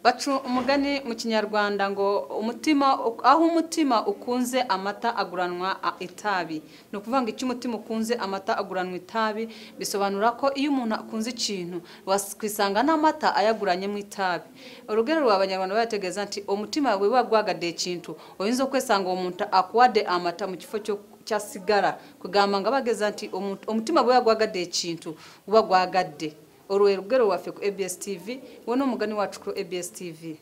Bacu umugani mu Kinyarwanda ngo umutima ukunze amata aguranwa itabi. No kuvanga iki umutima ukunze amata aguranwa itabi bisobanura ko iyo umuntu akunze ikintu wakwisanga n'amata ayaguranye mu itabi. Urugero rw'Abanyarwanda bategeza nti umutima we wagwagade ikintu oyinzo kwesanga umuntu akwade amata mu kifo cyo cyasigara kugamba ngabageza nti umutima we wagwagade ikintu ubagwagade. Urugero wafe ku ABS TV wono umugani wacu ku ABS TV.